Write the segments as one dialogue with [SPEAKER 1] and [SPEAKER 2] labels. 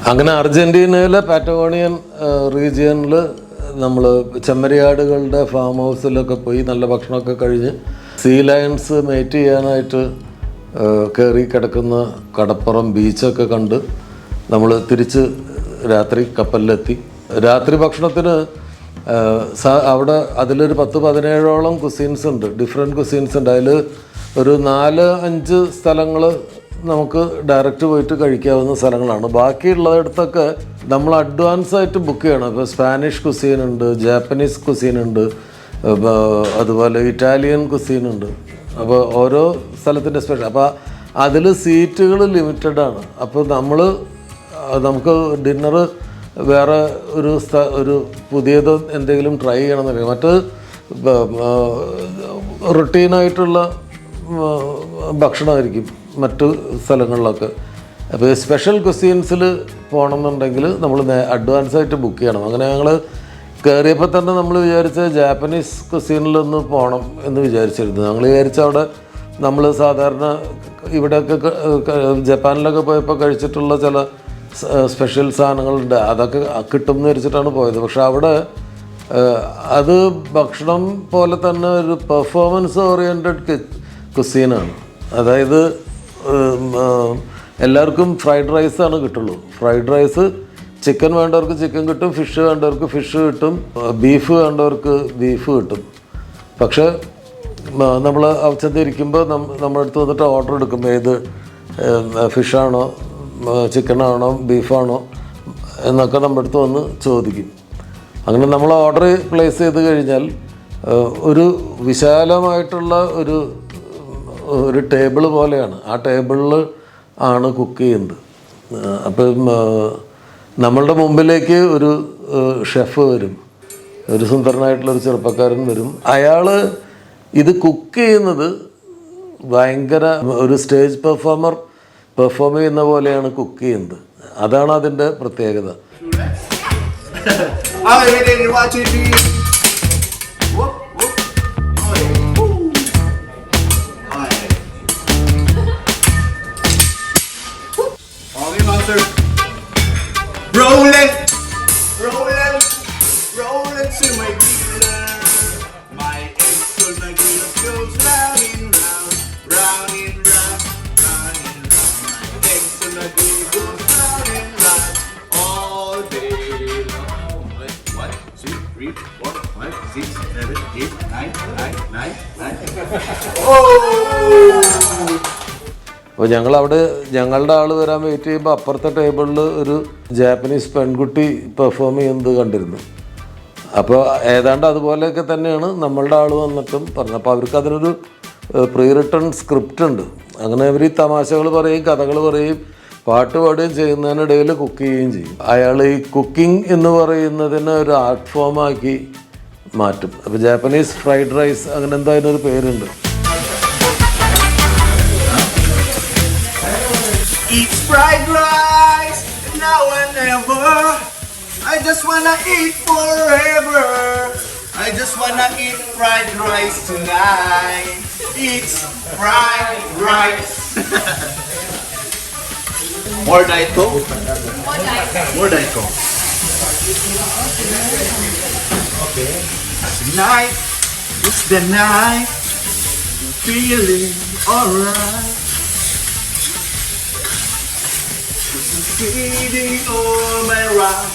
[SPEAKER 1] അങ്ങനെ അർജൻറ്റീനയിലെ പാറ്റഗോണിയൻ റീജിയനിൽ നമ്മൾ ചെമ്മരിയാടുകളുടെ ഫാം ഹൗസിലൊക്കെ പോയി നല്ല ഭക്ഷണമൊക്കെ കഴിഞ്ഞ് സീ ലയൺസ് മേറ്റ് ചെയ്യാനായിട്ട് കയറി കിടക്കുന്ന കടപ്പുറം ബീച്ചൊക്കെ കണ്ട് നമ്മൾ തിരിച്ച് രാത്രി കപ്പലിലെത്തി. രാത്രി ഭക്ഷണത്തിന് അവിടെ അതിലൊരു 10-17ഓളം കുസീൻസ് ഉണ്ട്, ഡിഫറെൻറ്റ് കുസീൻസ് ഉണ്ട്. അതിൽ ഒരു 4-5 സ്ഥലങ്ങൾ നമുക്ക് ഡയറക്റ്റ് പോയിട്ട് കഴിക്കാവുന്ന സ്ഥലങ്ങളാണ്. ബാക്കിയുള്ളിടത്തൊക്കെ നമ്മൾ അഡ്വാൻസ് ആയിട്ട് ബുക്ക് ചെയ്യണം. ഇപ്പോൾ സ്പാനിഷ് കുസീനുണ്ട്, ജാപ്പനീസ് കുസീനുണ്ട്, അതുപോലെ ഇറ്റാലിയൻ കുസീനുണ്ട്. അപ്പോൾ ഓരോ സ്ഥലത്തിൻ്റെ സ്പെഷ്യൽ. അപ്പോൾ അതിൽ സീറ്റുകൾ ലിമിറ്റഡാണ്. അപ്പോൾ നമുക്ക് ഡിന്നർ വേറെ ഒരു പുതിയത് എന്തെങ്കിലും ട്രൈ ചെയ്യണമെന്നില്ല. മറ്റ് റുട്ടീനായിട്ടുള്ള ഭക്ഷണമായിരിക്കും മറ്റു സ്ഥലങ്ങളിലൊക്കെ. അപ്പോൾ സ്പെഷ്യൽ കുസീൻസിൽ പോകണമെന്നുണ്ടെങ്കിൽ നമ്മൾ അഡ്വാൻസായിട്ട് ബുക്ക് ചെയ്യണം. അങ്ങനെ ഞങ്ങൾ കയറിയപ്പോൾ തന്നെ നമ്മൾ വിചാരിച്ച ജാപ്പനീസ് കുസീനിലൊന്ന് പോകണം എന്ന് വിചാരിച്ചിരുന്നു. ഞങ്ങൾ വിചാരിച്ച അവിടെ നമ്മൾ സാധാരണ ഇവിടെയൊക്കെ ജപ്പാനിലൊക്കെ പോയപ്പോൾ കഴിച്ചിട്ടുള്ള ചില സ്പെഷ്യൽ സാധനങ്ങളുണ്ട്, അതൊക്കെ കിട്ടും എന്ന് വെച്ചിട്ടാണ് പോയത്. പക്ഷെ അവിടെ അത് ഭക്ഷണം പോലെ തന്നെ ഒരു പെർഫോമൻസ് ഓറിയൻറ്റഡ് കുസീനാണ്. അതായത് എല്ലാവർക്കും ഫ്രൈഡ് റൈസാണ് കിട്ടുള്ളൂ. ഫ്രൈഡ് റൈസ്, ചിക്കൻ വേണ്ടവർക്ക് ചിക്കൻ കിട്ടും, ഫിഷ് വേണ്ടവർക്ക് ഫിഷ് കിട്ടും, ബീഫ് വേണ്ടവർക്ക് ബീഫ് കിട്ടും. പക്ഷേ നമ്മൾ ചെന്നിരിക്കുമ്പോൾ നമ്മുടെ അടുത്ത് വന്നിട്ട് ഓർഡർ എടുക്കും, ഏത് ഫിഷാണോ ചിക്കനാണോ ബീഫാണോ എന്നൊക്കെ നമ്മുടെ അടുത്ത് വന്ന് ചോദിക്കും. അങ്ങനെ നമ്മൾ ഓർഡർ പ്ലേസ് ചെയ്ത് കഴിഞ്ഞാൽ ഒരു വിശാലമായിട്ടുള്ള ഒരു ടേബിൾ പോലെയാണ്. ആ ടേബിളിൽ ആണ് കുക്ക് ചെയ്യുന്നത്. അപ്പം നമ്മളുടെ മുമ്പിലേക്ക് ഒരു ഷെഫ് വരും, ഒരു സുന്ദരനായിട്ടുള്ളൊരു ചെറുപ്പക്കാരൻ വരും. അയാൾ ഇത് കുക്ക് ചെയ്യുന്നത് ഭയങ്കര ഒരു സ്റ്റേജ് പെർഫോം ചെയ്യുന്ന പോലെയാണ് കുക്ക് ചെയ്യുന്നത്. അതാണ് അതിൻ്റെ പ്രത്യേകത. അപ്പോൾ ഞങ്ങളുടെ ആൾ വരാൻ വെയിറ്റ് ചെയ്യുമ്പോൾ അപ്പുറത്തെ ടേബിളിൽ ഒരു ജാപ്പനീസ് പെൺകുട്ടി പെർഫോം ചെയ്യുന്നത് കണ്ടിരുന്നു. അപ്പോൾ ഏതാണ്ട് അതുപോലെയൊക്കെ തന്നെയാണ് നമ്മളുടെ ആൾ വന്നിട്ടും പറഞ്ഞത്. അപ്പോൾ അവർക്ക് അതിനൊരു പ്രീ റിട്ടൺ സ്ക്രിപ്റ്റ് ഉണ്ട്. അങ്ങനെ അവർ ഈ തമാശകൾ പറയും, കഥകൾ പറയും, പാട്ട് പാടുകയും ചെയ്യുന്നതിനിടയിൽ കുക്ക് ചെയ്യുകയും ചെയ്യും. അയാൾ ഈ കുക്കിംഗ് എന്ന് പറയുന്നതിനെ ഒരു ആർട്ട് ഫോമാക്കി മാറ്റും. അപ്പോൾ ജാപ്പനീസ് ഫ്രൈഡ് റൈസ് അങ്ങനെ എന്താ അതിനൊരു പേരുണ്ട്.
[SPEAKER 2] Eat fried rice now and ever. I just wanna eat forever. I just wanna eat fried rice tonight. It's fried rice. More Diet Coke? More Diet Coke. Okay. Tonight is the night. Feeling alright. Feeding all my round.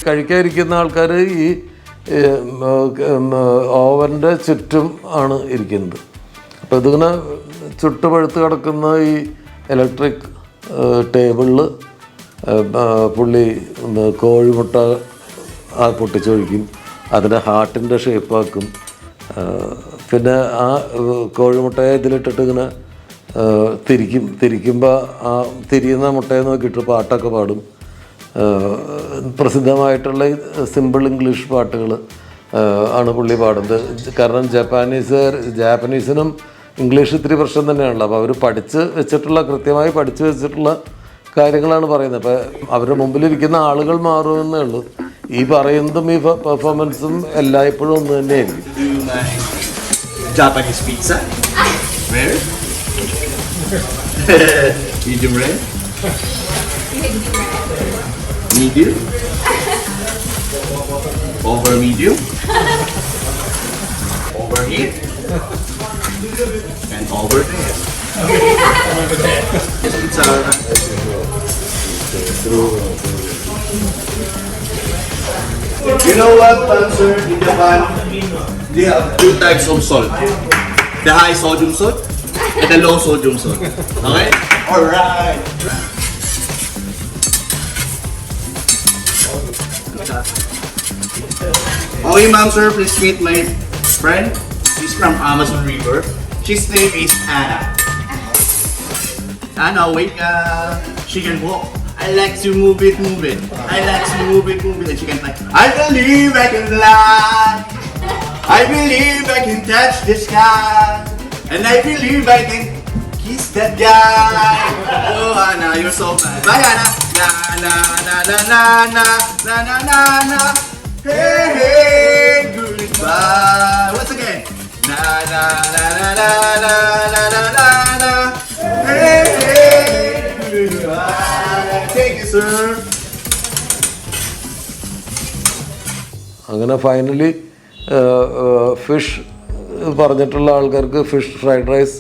[SPEAKER 1] കഴിക്കാതിരിക്കുന്ന ആൾക്കാർ ഈ ഓവൻ്റെ ചുറ്റും ആണ് ഇരിക്കുന്നത്. അപ്പോൾ ഇതിങ്ങനെ ചുട്ടുപഴുത്ത് കിടക്കുന്ന ഈ electric ടേബിളിൽ പുള്ളി കോഴിമുട്ട പൊട്ടിച്ചൊഴിക്കും, അതിൻ്റെ ഹാർട്ടിൻ്റെ ഷേപ്പാക്കും. പിന്നെ ആ കോഴിമുട്ടയെ ഇതിലിട്ടിട്ട് ഇങ്ങനെ തിരിക്കുമ്പോൾ ആ തിരിയുന്ന മുട്ടയെ നോക്കിയിട്ട് പാട്ടൊക്കെ പാടും. പ്രസിദ്ധമായിട്ടുള്ള സിമ്പിൾ ഇംഗ്ലീഷ് പാട്ടുകൾ ആണ് പുള്ളി പാടുന്നത്. കാരണം ജാപ്പനീസിനും ഇംഗ്ലീഷ് ഇത്തിരി പ്രശ്നം തന്നെയാണല്ലോ. അപ്പോൾ അവർ കൃത്യമായി പഠിച്ചു വെച്ചിട്ടുള്ള കാര്യങ്ങളാണ് പറയുന്നത്. അപ്പോൾ അവരുടെ മുമ്പിലിരിക്കുന്ന ആളുകൾ മാറുമെന്നേ ഉള്ളൂ. ഈ പറയുന്നതും ഈ പെർഫോമൻസും എല്ലായ്പ്പോഴും ഒന്ന് തന്നെയായിരിക്കും.
[SPEAKER 2] Japanese pizza? Where? Medium rare. Medium. Over medium. Overheat. And over there. It's You know what, sir? In Japan, they have two types of salt. The high sodium salt and the low sodium salt. Okay? Alright. Okay, ma'am, sir, please meet my friend. She's from Amazon River. His name is Anna. Anna, wake up. She can walk. I like to move it. I like to move it. And she can like, I believe I can fly. I believe I can touch the sky. And I believe I can kiss that guy. Oh, Anna, you're so bad. Bye, Anna. Na na na na na na na na na na. Hey, hey, goodbye. Once again. Na na na na na na na na na na. Hey, hey, goodbye. Thank you, sir.
[SPEAKER 1] അങ്ങനെ finally fish പറഞ്ഞിട്ടുള്ള ആൾക്കാർക്ക് fish fried rice,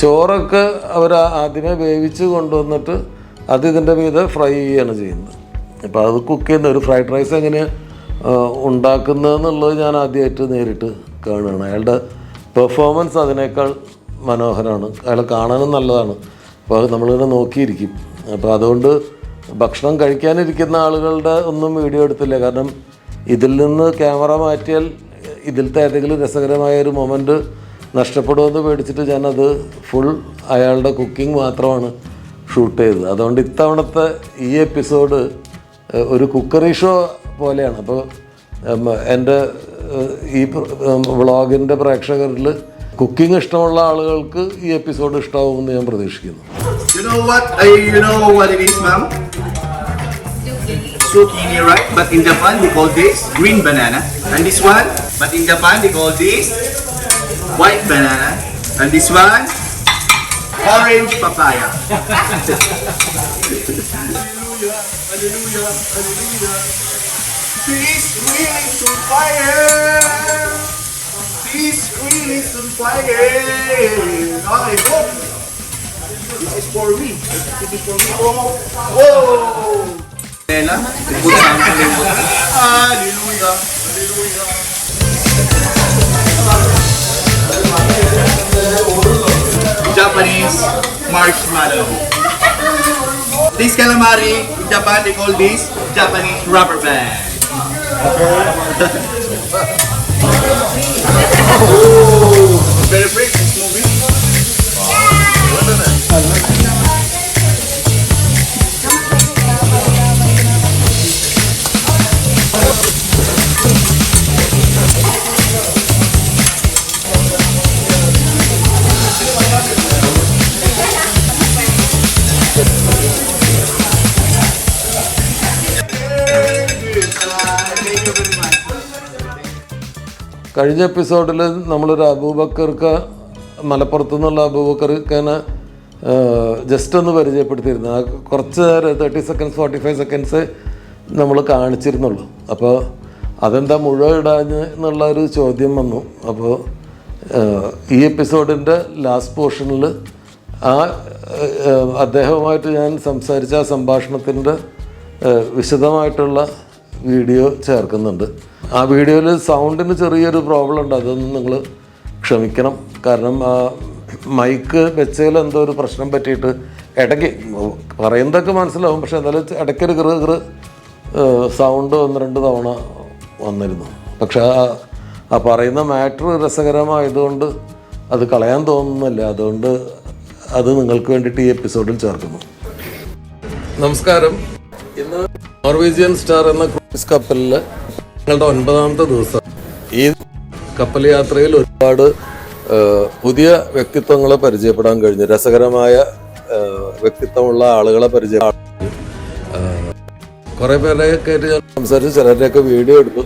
[SPEAKER 1] ചോറൊക്കെ അവർ ആദ്യമേ വേവിച്ച് കൊണ്ടുവന്നിട്ട് അത് ഇതിൻ്റെ മീതെ ഫ്രൈ ചെയ്യുകയാണ് ചെയ്യുന്നത്. അപ്പോൾ അത് കുക്ക് ചെയ്യുന്ന ഒരു ഫ്രൈഡ് റൈസ് എങ്ങനെയാണ് ഉണ്ടാക്കുന്നതെന്നുള്ളത് ഞാൻ ആദ്യമായിട്ട് നേരിട്ട് കാണുകയാണ്. അയാളുടെ പെർഫോമൻസ് അതിനേക്കാൾ മനോഹരമാണ്, അയാളെ കാണാനും നല്ലതാണ്. അപ്പോൾ അത് നമ്മളിങ്ങനെ നോക്കിയിരിക്കും. അപ്പോൾ അതുകൊണ്ട് ഭക്ഷണം കഴിക്കാനിരിക്കുന്ന ആളുകളുടെ ഒന്നും വീഡിയോ എടുത്തില്ല. കാരണം ഇതിൽ നിന്ന് ക്യാമറ മാറ്റിയാൽ ഇതിലത്തെ ഏതെങ്കിലും രസകരമായ ഒരു മൊമെൻറ്റ് നഷ്ടപ്പെടുമെന്ന് പേടിച്ചിട്ട് ഞാനത് ഫുൾ അയാളുടെ കുക്കിംഗ് മാത്രമാണ് ഷൂട്ട് ചെയ്തത്. അതുകൊണ്ട് ഇത്തവണത്തെ ഈ എപ്പിസോഡ് ഒരു കുക്കറി ഷോ പോലെയാണ്. അപ്പോൾ എൻ്റെ ഈ വ്ളോഗിൻ്റെ പ്രേക്ഷകരിൽ കുക്കിംഗ് ഇഷ്ടമുള്ള ആളുകൾക്ക് ഈ എപ്പിസോഡ് ഇഷ്ടമാവുമെന്ന് ഞാൻ പ്രതീക്ഷിക്കുന്നു.
[SPEAKER 2] You know what it is, ma'am? Zucchini, right? But in Japan we call this green banana. And this one, but in Japan they call this white banana. And this one, orange papaya. Hallelujah, hallelujah, hallelujah. This grill is on fire. This grill is on fire. Okay, go. This is for me. This is for me. Oh, whoa! Hallelujah, hallelujah. Japanese marshmallow. This calamari, in Japan they call this Japanese rubber band. Very brave this movie.
[SPEAKER 1] കഴിഞ്ഞ എപ്പിസോഡിൽ നമ്മളൊരു അബൂബക്കർക്ക്, മലപ്പുറത്തു നിന്നുള്ള അബൂബക്കർക്കാനെ just ഒന്ന് പരിചയപ്പെടുത്തിയിരുന്നു. ആ കുറച്ച് നേരം 30 seconds 45 seconds നമ്മൾ കാണിച്ചിരുന്നുള്ളൂ. അപ്പോൾ അതെന്താ മുഴുവൻ ഇടാഞ്ഞ് എന്നുള്ളൊരു ചോദ്യം വന്നു. അപ്പോൾ ഈ എപ്പിസോഡിൻ്റെ ലാസ്റ്റ് പോർഷനിൽ അദ്ദേഹവുമായിട്ട് ഞാൻ സംസാരിച്ച ആ സംഭാഷണത്തിൻ്റെ വിശദമായിട്ടുള്ള വീഡിയോ ചേർക്കുന്നുണ്ട്. ആ വീഡിയോയിൽ സൗണ്ടിന് ചെറിയൊരു പ്രോബ്ലം ഉണ്ട്, അതൊന്നും നിങ്ങൾ ക്ഷമിക്കണം. കാരണം മൈക്ക് വെച്ചതിൽ എന്തോ ഒരു പ്രശ്നം പറ്റിയിട്ട് ഇടയ്ക്ക് പറയുന്നതൊക്കെ മനസ്സിലാവും, പക്ഷെ എന്നാലും ഇടയ്ക്കൊരു കൃ സൗണ്ട് 1-2 തവണ വന്നിരുന്നു. പക്ഷെ ആ പറയുന്ന മാറ്റർ രസകരമായതുകൊണ്ട് അത് കളയാൻ തോന്നുന്നില്ല. അതുകൊണ്ട് അത് നിങ്ങൾക്ക് വേണ്ടിയിട്ട് ഈ എപ്പിസോഡിൽ ചേർക്കുന്നു. നമസ്കാരം. ഇന്ന് നോർവീജിയൻ സ്റ്റാർ എന്ന ക്രൂയിസ് കപ്പലിൽ ഞങ്ങളുടെ 9ാമത്തെ ദിവസം. ഈ കപ്പൽ യാത്രയിൽ ഒരുപാട് പുതിയ വ്യക്തിത്വങ്ങളെ പരിചയപ്പെടാൻ കഴിഞ്ഞു. രസകരമായ വ്യക്തിത്വമുള്ള ആളുകളെ പരിചയപ്പെടാൻ കുറേ പേരെയൊക്കെ ആയിട്ട് ഞാൻ സംസാരിച്ച് ചിലരുടെയൊക്കെ വീഡിയോ എടുത്തു.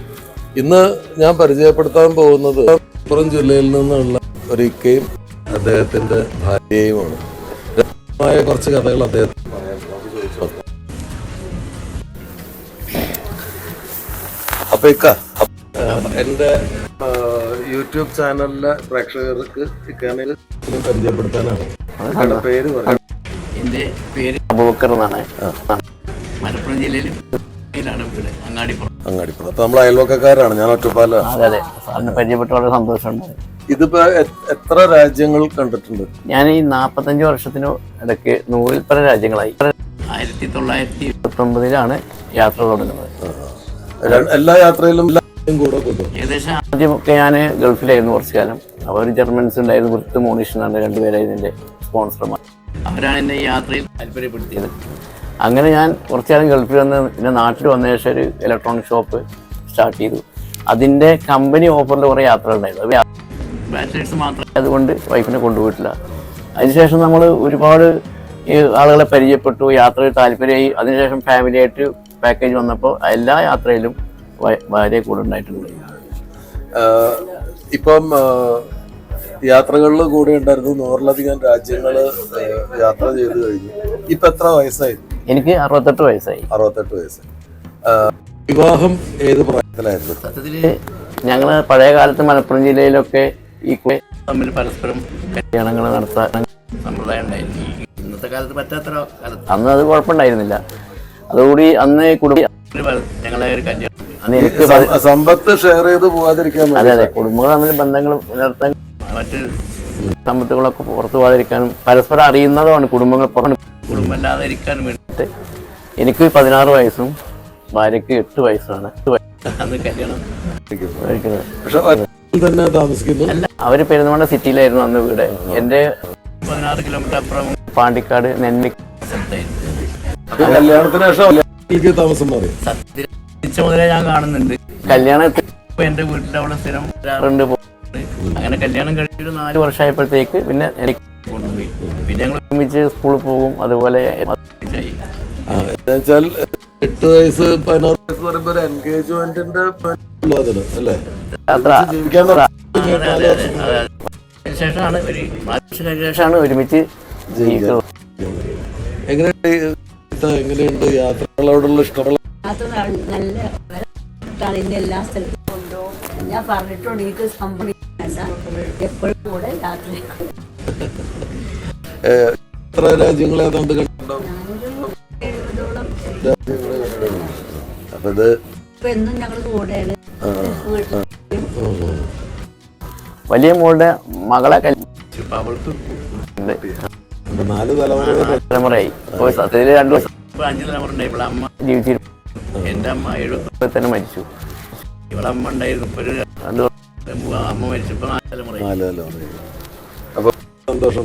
[SPEAKER 1] ഇന്ന് ഞാൻ പരിചയപ്പെടുത്താൻ പോകുന്നത് മലപ്പുറം ജില്ലയിൽ നിന്നുള്ള ഒരു ഇക്കയും അദ്ദേഹത്തിൻ്റെ ഭാര്യയുമാണ്. ആയ കുറച്ച് കഥകൾ അദ്ദേഹം അപ്പൊ എൻ്റെ യൂട്യൂബ് ചാനലിലെ പ്രേക്ഷകർക്ക് ഇക്കാനിൽ പരിചയപ്പെടുത്താനാണ്. ഇക്കയുടെ പേര് പറയാം.
[SPEAKER 3] എൻ്റെ പേര് അബൂബക്കർ എന്നാണ്. മലപ്പുറം ജില്ലയിൽ അങ്ങാടിപ്പുറം.
[SPEAKER 1] അപ്പൊ നമ്മൾ അയൽവക്കക്കാരാണ്. ഞാൻ ഒറ്റപ്പാല.
[SPEAKER 3] അതെ സാറിനെ പരിചയപ്പെട്ട് വളരെ സന്തോഷമുണ്ട്.
[SPEAKER 1] ഇതിപ്പോ എത്ര രാജ്യങ്ങൾ കണ്ടിട്ടുണ്ട്?
[SPEAKER 3] ഞാൻ ഈ 45 വർഷത്തിനു ഇടയ്ക്ക് 100-ൽ പല രാജ്യങ്ങളായി. 1929 യാത്ര തുടങ്ങുന്നത്.
[SPEAKER 1] എല്ലാ യാത്രയിലും
[SPEAKER 3] ഏകദേശം ആദ്യമൊക്കെ ഞാൻ ഗൾഫിലായിരുന്നു കുറച്ചു കാലം. അപ്പോൾ ഒരു ജർമ്മൻസ് ഉണ്ടായിരുന്നു, വൃത്ത് മോണിഷ് എന്നാണ്, രണ്ടുപേരായിരുന്നു എൻ്റെ സ്പോൺസർമാർ. അവരാണ് എന്നെ ഈ യാത്രയിൽ താല്പര്യപ്പെടുത്തിയത്. അങ്ങനെ ഞാൻ കുറച്ചു കാലം ഗൾഫിൽ വന്ന് പിന്നെ നാട്ടിൽ വന്ന ശേഷം ഒരു ഇലക്ട്രോണിക് ഷോപ്പ് സ്റ്റാർട്ട് ചെയ്തു. അതിൻ്റെ കമ്പനി ഓഫറിൽ കുറേ യാത്രകളുണ്ടായിരുന്നു. ബാച്ചിലേഴ്സ് മാത്രമേ, അതുകൊണ്ട് വൈഫിനെ കൊണ്ടുപോയിട്ടില്ല. അതിനുശേഷം നമ്മൾ ഒരുപാട് ആളുകളെ പരിചയപ്പെട്ടു, യാത്രയിൽ താല്പര്യമായി. അതിനുശേഷം ഫാമിലിയായിട്ട് പാക്കേജ് വന്നപ്പോൾ എല്ലാ യാത്രയിലും ഭാര്യ കൂടെ ഉണ്ടായിട്ടുണ്ട്.
[SPEAKER 1] ഇപ്പം യാത്രകളിൽ കൂടെ ഉണ്ടായിരുന്നു. 100-ലധികം രാജ്യങ്ങൾ യാത്ര ചെയ്ത് കഴിഞ്ഞു. ഇപ്പൊ എത്ര വയസ്സായി?
[SPEAKER 3] എനിക്ക് 68 വയസ്സായി.
[SPEAKER 1] 68 വയസ്സായി. വിവാഹം ഏത് പ്രായത്തിലായിരുന്നു?
[SPEAKER 3] സത്യത്തില് ഞങ്ങൾ പഴയ കാലത്ത് മലപ്പുറം ജില്ലയിലൊക്കെ ഈ തമ്മിൽ പരസ്പരം കല്യാണങ്ങൾ നടത്താൻ സമ്പ്രദായം ഉണ്ടായിരുന്നു. ഇന്നത്തെ കാലത്ത് പറ്റാത്ത കാലത്ത് അന്ന് അത് കുഴപ്പമുണ്ടായിരുന്നില്ല. അതുകൂടി അന്ന് കുടുംബം ഞങ്ങളെ ഒരു കല്യാണം അന്ന് എനിക്ക്
[SPEAKER 1] സമ്പത്ത് ഷെയർ ചെയ്ത് പോകാതിരിക്കാൻ.
[SPEAKER 3] അതെ അതെ, കുടുംബങ്ങൾ തമ്മിൽ ബന്ധങ്ങൾ നിലനിർത്താൻ, മറ്റ് സമ്പത്തുകളൊക്കെ പുറത്തു പോകാതിരിക്കാനും പരസ്പരം അറിയുന്നതാണ് കുടുംബങ്ങൾ കുടുംബമല്ലാതെ ഇരിക്കാനും വേണ്ടിയിട്ട് എനിക്ക് 16 വയസ്സും ഭാര്യയ്ക്ക് 8 വയസ്സാണ് അന്ന് കല്യാണം
[SPEAKER 1] താമസിക്കുന്നത്.
[SPEAKER 3] അല്ല, അവര് പെരുന്തമണ്ണ സിറ്റിയിലായിരുന്നു അന്ന് വീട്. എൻ്റെ 16 കിലോമീറ്റർ അപ്പുറം പാണ്ടിക്കാട് നെന്നി
[SPEAKER 1] കല്യാണത്തിന് ശേഷം താമസം മാറി.
[SPEAKER 3] തിരിച്ച മുതലേ ഞാൻ കാണുന്നുണ്ട്. കല്യാണത്തിൽ എൻ്റെ വീട്ടിൽ അവിടെ സ്ഥിരം വരാറുണ്ട്. അങ്ങനെ കല്യാണം കഴിഞ്ഞൊരു 4 വർഷമായപ്പോഴത്തേക്ക് പിന്നെ എനിക്ക് കൊണ്ടുപോയി. പിന്നെ ഞങ്ങൾ ഒരുമിച്ച് സ്കൂളിൽ പോകും. അതുപോലെ
[SPEAKER 1] 8 വയസ്സ് 16 വയസ്സ് പറയുമ്പോ ഒരു എൻഗേജ്മെന്റിന്റെ അല്ലേ?
[SPEAKER 3] ശേഷമാണ് ഒരുമിച്ച് ജീവിക്കുന്നത്.
[SPEAKER 1] എങ്ങനെയുണ്ട് യാത്രകളോടുള്ള ഇഷ്ടമുള്ള?
[SPEAKER 4] നല്ല എല്ലാ സ്ഥലത്തും കൊണ്ടുപോകും. ഞാൻ പറഞ്ഞിട്ടുണ്ട് എനിക്ക് സംഭവം എപ്പോഴും കൂടെ യാത്ര.
[SPEAKER 1] എത്ര രാജ്യങ്ങൾ ഏതാണ്ട് കണ്ടിട്ടുണ്ടാവും?
[SPEAKER 4] 70ഓളം.
[SPEAKER 1] അപ്പൊ ഇത്
[SPEAKER 4] ഇപ്പൊ എന്നും ഞങ്ങൾ കൂടെയാണ്.
[SPEAKER 3] വലിയ മോളുടെ മകളെ
[SPEAKER 1] നാല്
[SPEAKER 3] തലമുറയായി. അപ്പോൾ സത്യത്തിൽ 2 വർഷം 5 തലമുറ ഉണ്ടായി. അമ്മ ജീവിച്ചിരുന്നു. എൻ്റെ അമ്മ 70 തന്നെ മരിച്ചു. ഇവിടെ അമ്മ ഉണ്ടായിരുന്നു. ഇപ്പോൾ 2 വർഷം അമ്മ മരിച്ചപ്പോൾ 4 തലമുറ.
[SPEAKER 1] അപ്പൊ സന്തോഷം.